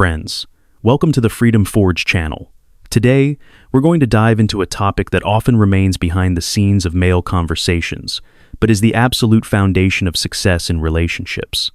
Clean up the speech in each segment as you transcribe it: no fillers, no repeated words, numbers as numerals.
friends. Welcome to the Freedom Forge channel. Today, we're going to dive into a topic that often remains behind the scenes of male conversations, but is the absolute foundation of success in relationships.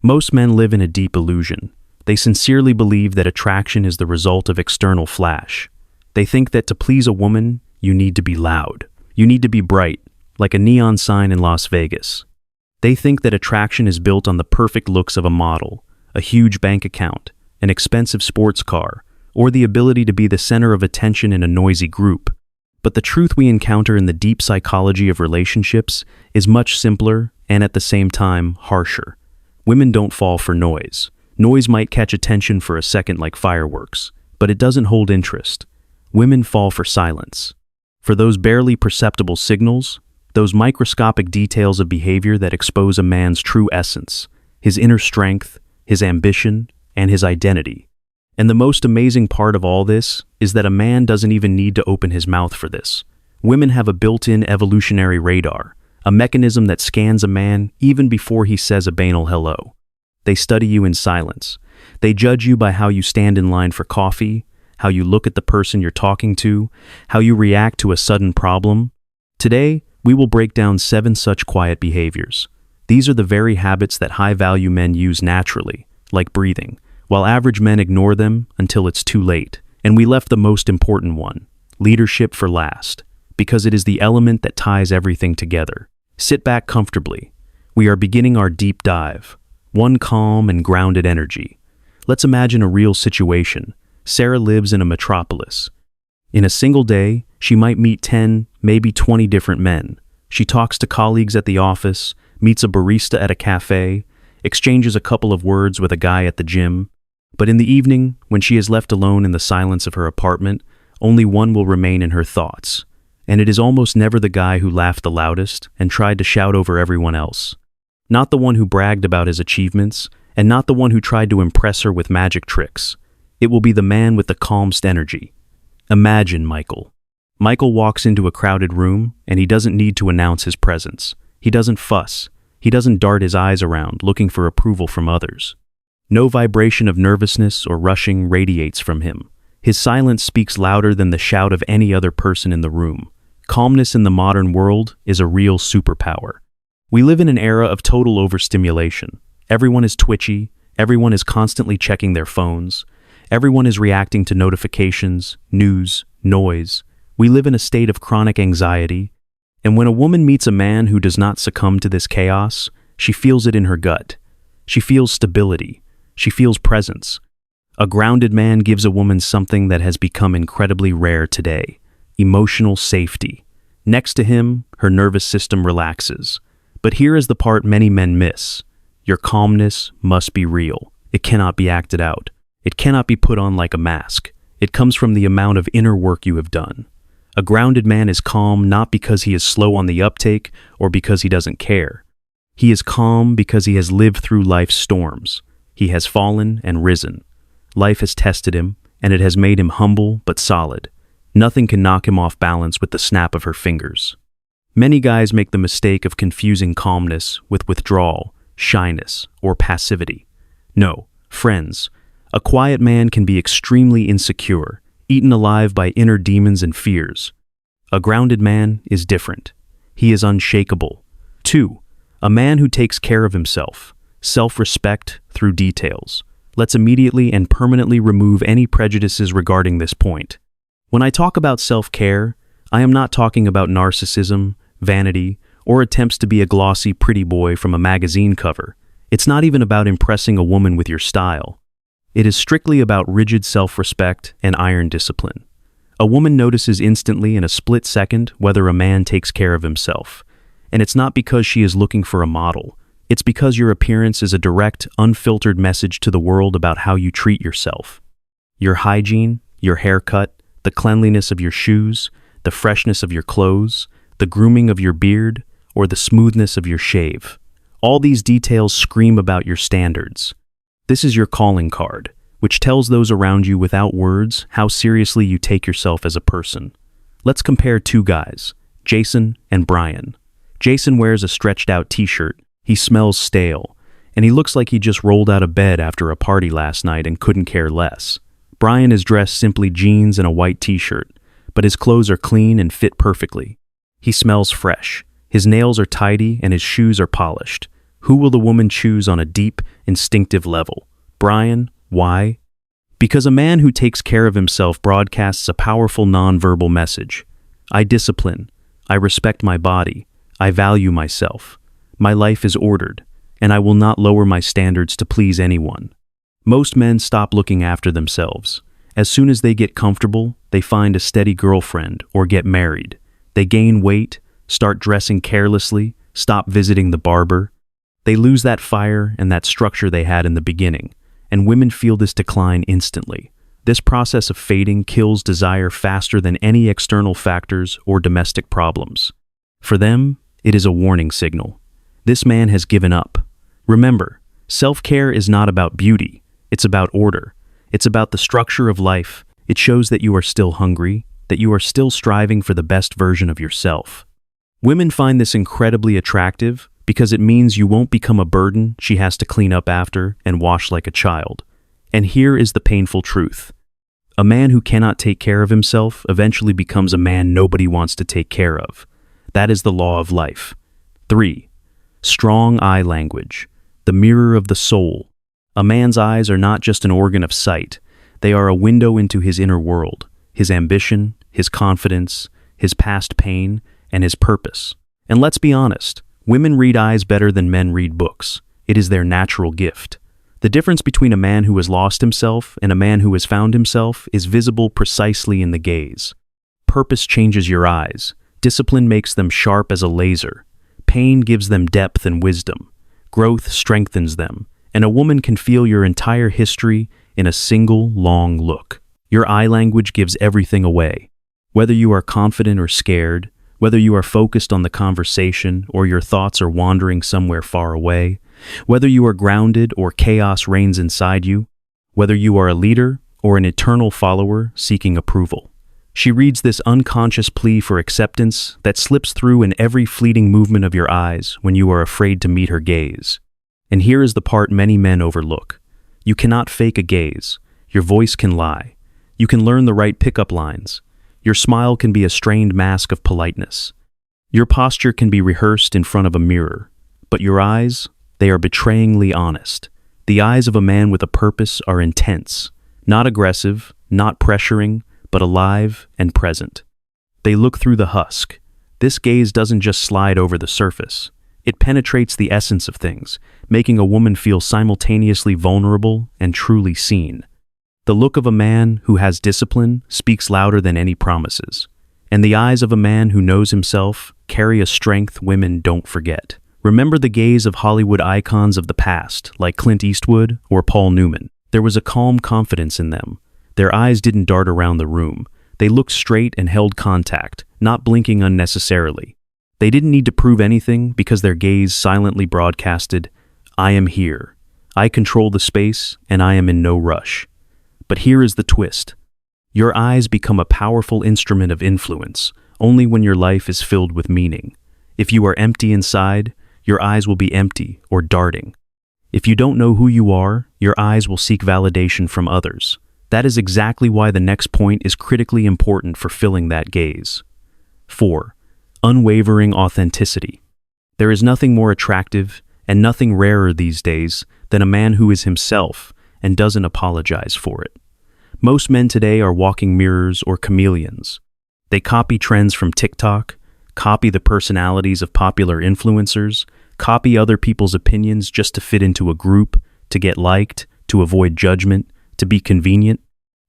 Most men live in a deep illusion. They sincerely believe that attraction is the result of external flash. They think that to please a woman, you need to be loud. You need to be bright, like a neon sign in Las Vegas. They think that attraction is built on the perfect looks of a model, a huge bank account, an expensive sports car, or the ability to be the center of attention in a noisy group. But the truth we encounter in the deep psychology of relationships is much simpler and at the same time harsher. Women don't fall for noise. Noise might catch attention for a second like fireworks, but it doesn't hold interest. Women fall for silence. For those barely perceptible signals, those microscopic details of behavior that expose a man's true essence, his inner strength, his ambition, and his identity. And the most amazing part of all this is that a man doesn't even need to open his mouth for this. Women have a built-in evolutionary radar, a mechanism that scans a man even before he says a banal hello. They study you in silence. They judge you by how you stand in line for coffee, how you look at the person you're talking to, how you react to a sudden problem. Today, we will break down 7 such quiet behaviors. These are the very habits that high-value men use naturally, like breathing, while average men ignore them until it's too late. And we left the most important one, leadership, for last, because it is the element that ties everything together. Sit back comfortably. We are beginning our deep dive. One calm and grounded energy. Let's imagine a real situation. Sarah lives in a metropolis. In a single day, she might meet 10, maybe 20 different men. She talks to colleagues at the office, meets a barista at a cafe, exchanges a couple of words with a guy at the gym. But in the evening, when she is left alone in the silence of her apartment, only one will remain in her thoughts. And it is almost never the guy who laughed the loudest and tried to shout over everyone else. Not the one who bragged about his achievements, and not the one who tried to impress her with magic tricks. It will be the man with the calmest energy. Imagine Michael. Michael walks into a crowded room, and he doesn't need to announce his presence. He doesn't fuss. He doesn't dart his eyes around, looking for approval from others. No vibration of nervousness or rushing radiates from him. His silence speaks louder than the shout of any other person in the room. Calmness in the modern world is a real superpower. We live in an era of total overstimulation. Everyone is twitchy. Everyone is constantly checking their phones. Everyone is reacting to notifications, news, noise. We live in a state of chronic anxiety. And when a woman meets a man who does not succumb to this chaos, she feels it in her gut. She feels stability. She feels presence. A grounded man gives a woman something that has become incredibly rare today: emotional safety. Next to him, her nervous system relaxes. But here is the part many men miss. Your calmness must be real. It cannot be acted out. It cannot be put on like a mask. It comes from the amount of inner work you have done. A grounded man is calm not because he is slow on the uptake or because he doesn't care. He is calm because he has lived through life's storms. He has fallen and risen. Life has tested him, and it has made him humble but solid. Nothing can knock him off balance with the snap of her fingers. Many guys make the mistake of confusing calmness with withdrawal, shyness, or passivity. No, friends, a quiet man can be extremely insecure, eaten alive by inner demons and fears. A grounded man is different. He is unshakable. 2. A man who takes care of himself. Self-respect through details. Let's immediately and permanently remove any prejudices regarding this point. When I talk about self-care, I am not talking about narcissism, vanity, or attempts to be a glossy pretty boy from a magazine cover. It's not even about impressing a woman with your style. It is strictly about rigid self-respect and iron discipline. A woman notices instantly in a split second whether a man takes care of himself. And it's not because she is looking for a model. It's because your appearance is a direct, unfiltered message to the world about how you treat yourself. Your hygiene, your haircut, the cleanliness of your shoes, the freshness of your clothes, the grooming of your beard, or the smoothness of your shave. All these details scream about your standards. This is your calling card, which tells those around you without words how seriously you take yourself as a person. Let's compare 2 guys, Jason and Brian. Jason wears a stretched-out t-shirt. He smells stale, and he looks like he just rolled out of bed after a party last night and couldn't care less. Brian is dressed simply jeans and a white t-shirt, but his clothes are clean and fit perfectly. He smells fresh. His nails are tidy and his shoes are polished. Who will the woman choose on a deep, instinctive level? Brian. Why? Because a man who takes care of himself broadcasts a powerful nonverbal message. I discipline. I respect my body. I value myself. My life is ordered, and I will not lower my standards to please anyone. Most men stop looking after themselves. As soon as they get comfortable, they find a steady girlfriend or get married. They gain weight, start dressing carelessly, stop visiting the barber. They lose that fire and that structure they had in the beginning, and women feel this decline instantly. This process of fading kills desire faster than any external factors or domestic problems. For them, it is a warning signal. This man has given up. Remember, self-care is not about beauty. It's about order. It's about the structure of life. It shows that you are still hungry, that you are still striving for the best version of yourself. Women find this incredibly attractive because it means you won't become a burden she has to clean up after and wash like a child. And here is the painful truth. A man who cannot take care of himself eventually becomes a man nobody wants to take care of. That is the law of life. 3. Strong eye language, the mirror of the soul. A man's eyes are not just an organ of sight. They are a window into his inner world, his ambition, his confidence, his past pain, and his purpose. And let's be honest, women read eyes better than men read books. It is their natural gift. The difference between a man who has lost himself and a man who has found himself is visible precisely in the gaze. Purpose changes your eyes. Discipline makes them sharp as a laser. Pain gives them depth and wisdom. Growth strengthens them. And a woman can feel your entire history in a single, long look. Your eye language gives everything away. Whether you are confident or scared, whether you are focused on the conversation or your thoughts are wandering somewhere far away, whether you are grounded or chaos reigns inside you, whether you are a leader or an eternal follower seeking approval. She reads this unconscious plea for acceptance that slips through in every fleeting movement of your eyes when you are afraid to meet her gaze. And here is the part many men overlook. You cannot fake a gaze. Your voice can lie. You can learn the right pickup lines. Your smile can be a strained mask of politeness. Your posture can be rehearsed in front of a mirror. But your eyes, they are betrayingly honest. The eyes of a man with a purpose are intense, not aggressive, not pressuring, but alive and present. They look through the husk. This gaze doesn't just slide over the surface. It penetrates the essence of things, making a woman feel simultaneously vulnerable and truly seen. The look of a man who has discipline speaks louder than any promises, and the eyes of a man who knows himself carry a strength women don't forget. Remember the gaze of Hollywood icons of the past, like Clint Eastwood or Paul Newman. There was a calm confidence in them. Their eyes didn't dart around the room. They looked straight and held contact, not blinking unnecessarily. They didn't need to prove anything because their gaze silently broadcasted, I am here. I control the space, and I am in no rush. But here is the twist. Your eyes become a powerful instrument of influence only when your life is filled with meaning. If you are empty inside, your eyes will be empty or darting. If you don't know who you are, your eyes will seek validation from others. That is exactly why the next point is critically important for filling that gaze. 4. Unwavering authenticity. There is nothing more attractive and nothing rarer these days than a man who is himself and doesn't apologize for it. Most men today are walking mirrors or chameleons. They copy trends from TikTok, copy the personalities of popular influencers, copy other people's opinions just to fit into a group, to get liked, to avoid judgment, to be convenient.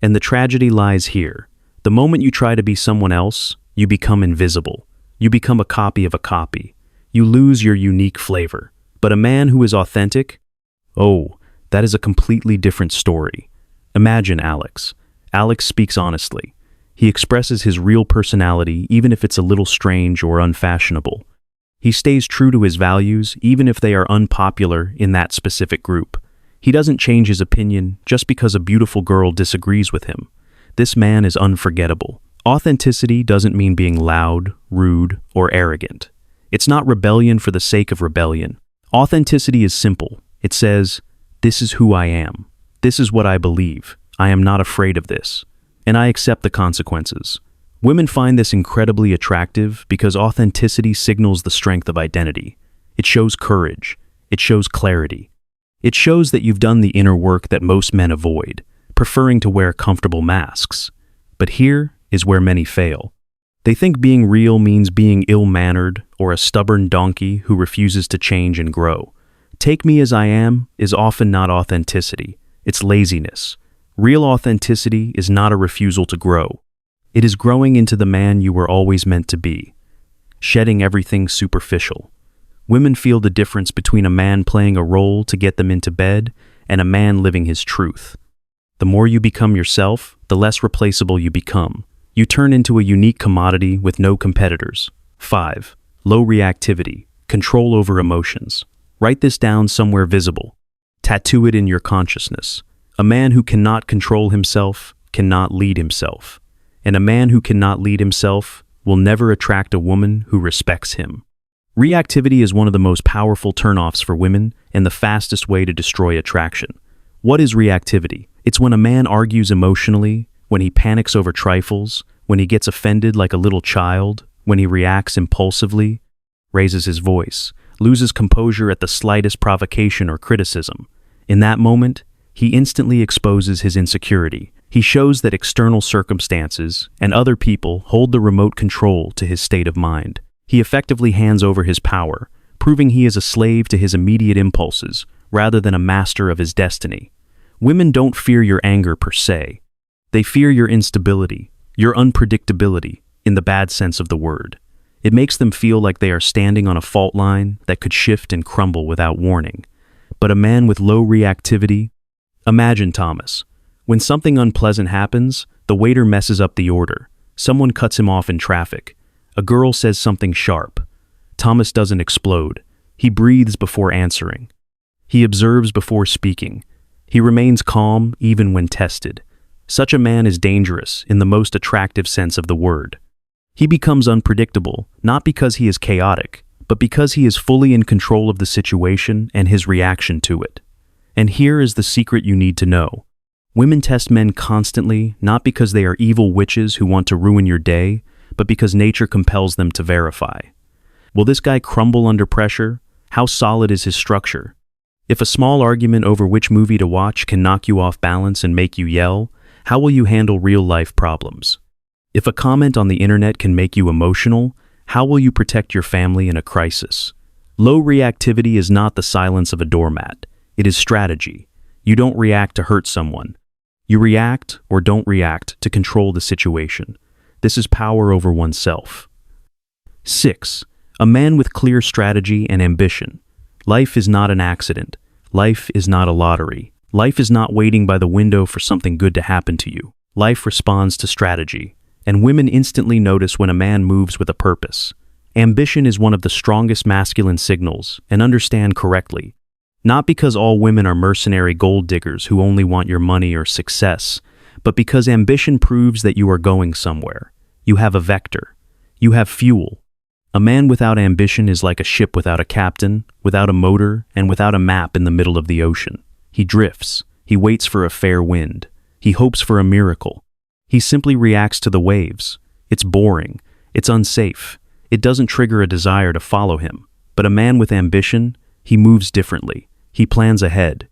And the tragedy lies here. The moment you try to be someone else, you become invisible. You become a copy of a copy. You lose your unique flavor. But a man who is authentic? Oh, that is a completely different story. Imagine Alex. Alex speaks honestly. He expresses his real personality even if it's a little strange or unfashionable. He stays true to his values even if they are unpopular in that specific group. He doesn't change his opinion just because a beautiful girl disagrees with him. This man is unforgettable. Authenticity doesn't mean being loud, rude, or arrogant. It's not rebellion for the sake of rebellion. Authenticity is simple. It says, "This is who I am. This is what I believe. I am not afraid of this. And I accept the consequences." Women find this incredibly attractive because authenticity signals the strength of identity. It shows courage. It shows clarity. It shows that you've done the inner work that most men avoid, preferring to wear comfortable masks. But here is where many fail. They think being real means being ill-mannered or a stubborn donkey who refuses to change and grow. Take me as I am is often not authenticity. It's laziness. Real authenticity is not a refusal to grow. It is growing into the man you were always meant to be, shedding everything superficial. Women feel the difference between a man playing a role to get them into bed and a man living his truth. The more you become yourself, the less replaceable you become. You turn into a unique commodity with no competitors. 5. Low reactivity, control over emotions. Write this down somewhere visible. Tattoo it in your consciousness. A man who cannot control himself cannot lead himself. And a man who cannot lead himself will never attract a woman who respects him. Reactivity is one of the most powerful turnoffs for women and the fastest way to destroy attraction. What is reactivity? It's when a man argues emotionally, when he panics over trifles, when he gets offended like a little child, when he reacts impulsively, raises his voice, loses composure at the slightest provocation or criticism. In that moment, he instantly exposes his insecurity. He shows that external circumstances and other people hold the remote control to his state of mind. He effectively hands over his power, proving he is a slave to his immediate impulses rather than a master of his destiny. Women don't fear your anger per se. They fear your instability, your unpredictability, in the bad sense of the word. It makes them feel like they are standing on a fault line that could shift and crumble without warning. But a man with low reactivity, imagine Thomas. When something unpleasant happens, the waiter messes up the order. Someone cuts him off in traffic. A girl says something sharp. Thomas doesn't explode. He breathes before answering. He observes before speaking. He remains calm even when tested. Such a man is dangerous in the most attractive sense of the word. He becomes unpredictable, not because he is chaotic, but because he is fully in control of the situation and his reaction to it. And here is the secret you need to know. Women test men constantly, not because they are evil witches who want to ruin your day, but because nature compels them to verify. Will this guy crumble under pressure? How solid is his structure? If a small argument over which movie to watch can knock you off balance and make you yell, how will you handle real-life problems? If a comment on the internet can make you emotional, how will you protect your family in a crisis? Low reactivity is not the silence of a doormat. It is strategy. You don't react to hurt someone. You react or don't react to control the situation. This is power over oneself. 6. A man with clear strategy and ambition. Life is not an accident. Life is not a lottery. Life is not waiting by the window for something good to happen to you. Life responds to strategy, and women instantly notice when a man moves with a purpose. Ambition is one of the strongest masculine signals, and understand correctly. Not because all women are mercenary gold diggers who only want your money or success, but because ambition proves that you are going somewhere. You have a vector. You have fuel. A man without ambition is like a ship without a captain, without a motor, and without a map in the middle of the ocean. He drifts. He waits for a fair wind. He hopes for a miracle. He simply reacts to the waves. It's boring. It's unsafe. It doesn't trigger a desire to follow him. But a man with ambition, he moves differently. He plans ahead.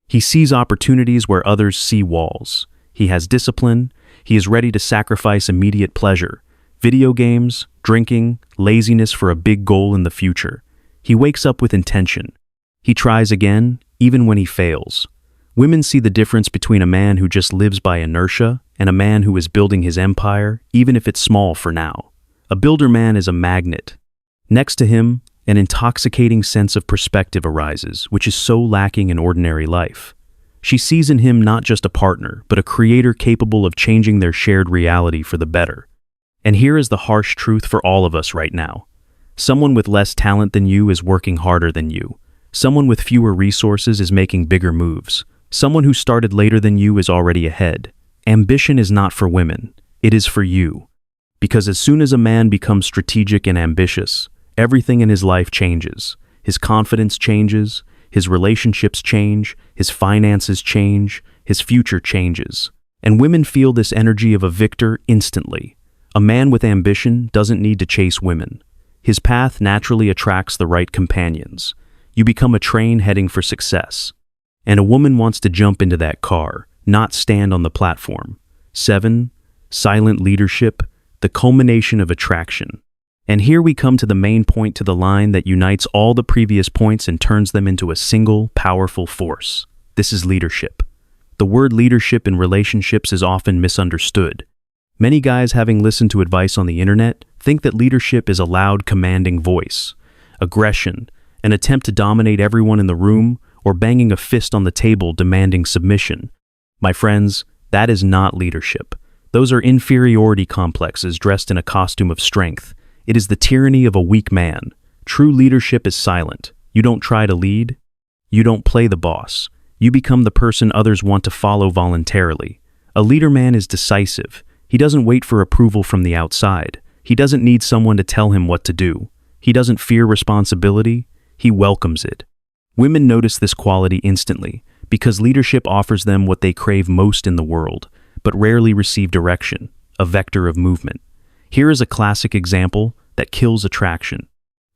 He sees opportunities where others see walls. He has discipline. He is ready to sacrifice immediate pleasure. Video games, drinking, laziness for a big goal in the future. He wakes up with intention. He tries again, even when he fails. Women see the difference between a man who just lives by inertia and a man who is building his empire, even if it's small for now. A builder man is a magnet. Next to him, an intoxicating sense of perspective arises, which is so lacking in ordinary life. She sees in him not just a partner, but a creator capable of changing their shared reality for the better. And here is the harsh truth for all of us right now. Someone with less talent than you is working harder than you. Someone with fewer resources is making bigger moves. Someone who started later than you is already ahead. Ambition is not for women. It is for you. Because as soon as a man becomes strategic and ambitious, everything in his life changes. His confidence changes. his relationships change, his finances change, his future changes. And women feel this energy of a victor instantly. A man with ambition doesn't need to chase women. His path naturally attracts the right companions. You become a train heading for success. And a woman wants to jump into that car, not stand on the platform. 7. Silent leadership, the culmination of attraction. And here we come to the main point to the line that unites all the previous points and turns them into a single, powerful force. This is leadership. The word leadership in relationships is often misunderstood. Many guys, having listened to advice on the internet, think that leadership is a loud, commanding voice, aggression, an attempt to dominate everyone in the room, or banging a fist on the table demanding submission. My friends, that is not leadership. Those are inferiority complexes dressed in a costume of strength. It is the tyranny of a weak man. True leadership is silent. You don't try to lead. You don't play the boss. You become the person others want to follow voluntarily. A leader man is decisive. He doesn't wait for approval from the outside. He doesn't need someone to tell him what to do. He doesn't fear responsibility. He welcomes it. Women notice this quality instantly because leadership offers them what they crave most in the world, but rarely receive direction, a vector of movement. Here is a classic example that kills attraction.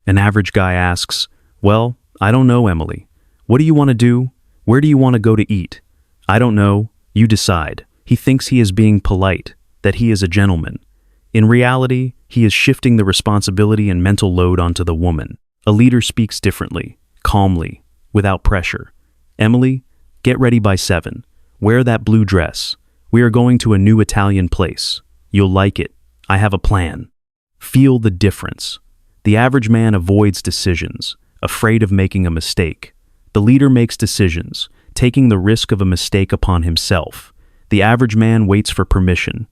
An average guy asks, "Well, I don't know, Emily. What do you want to do? Where do you want to go to eat?" "I don't know. You decide." He thinks he is being polite, that he is a gentleman. In reality, he is shifting the responsibility and mental load onto the woman. A leader speaks differently, calmly, without pressure. "Emily, get ready by 7. Wear that blue dress. We are going to a new Italian place. You'll like it. I have a plan." Feel the difference. The average man avoids decisions, afraid of making a mistake. The leader makes decisions, taking the risk of a mistake upon himself. The average man waits for permission.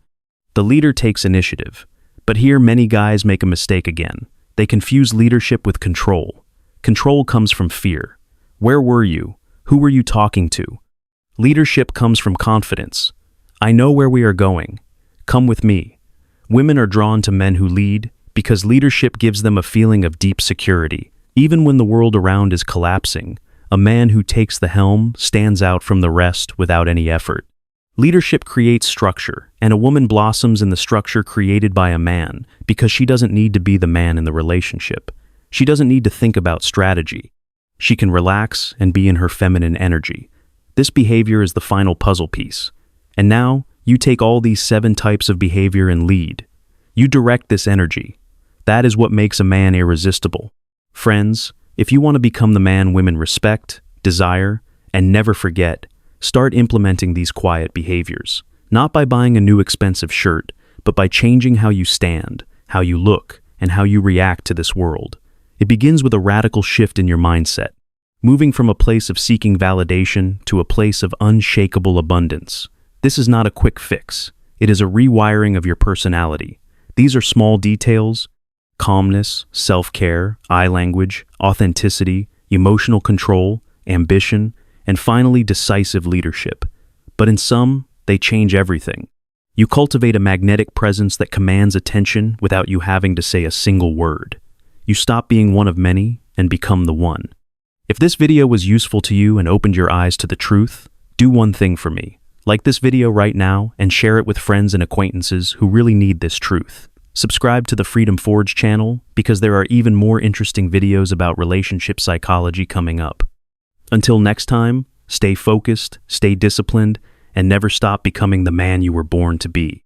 The leader takes initiative. But here many guys make a mistake again. They confuse leadership with control. Control comes from fear. Where were you? Who were you talking to? Leadership comes from confidence. "I know where we are going. Come with me." Women are drawn to men who lead because leadership gives them a feeling of deep security. Even when the world around is collapsing, a man who takes the helm stands out from the rest without any effort. Leadership creates structure, and a woman blossoms in the structure created by a man because she doesn't need to be the man in the relationship. She doesn't need to think about strategy. She can relax and be in her feminine energy. This behavior is the final puzzle piece. And now, you take all these 7 types of behavior and lead. You direct this energy. That is what makes a man irresistible. Friends, if you want to become the man women respect, desire, and never forget, start implementing these quiet behaviors. Not by buying a new expensive shirt, but by changing how you stand, how you look, and how you react to this world. It begins with a radical shift in your mindset, moving from a place of seeking validation to a place of unshakable abundance. This is not a quick fix. It is a rewiring of your personality. These are small details: calmness, self-care, eye language, authenticity, emotional control, ambition, and finally decisive leadership. But in sum, they change everything. You cultivate a magnetic presence that commands attention without you having to say a single word. You stop being one of many and become the one. If this video was useful to you and opened your eyes to the truth, do one thing for me. Like this video right now and share it with friends and acquaintances who really need this truth. Subscribe to the Freedom Forge channel because there are even more interesting videos about relationship psychology coming up. Until next time, stay focused, stay disciplined, and never stop becoming the man you were born to be.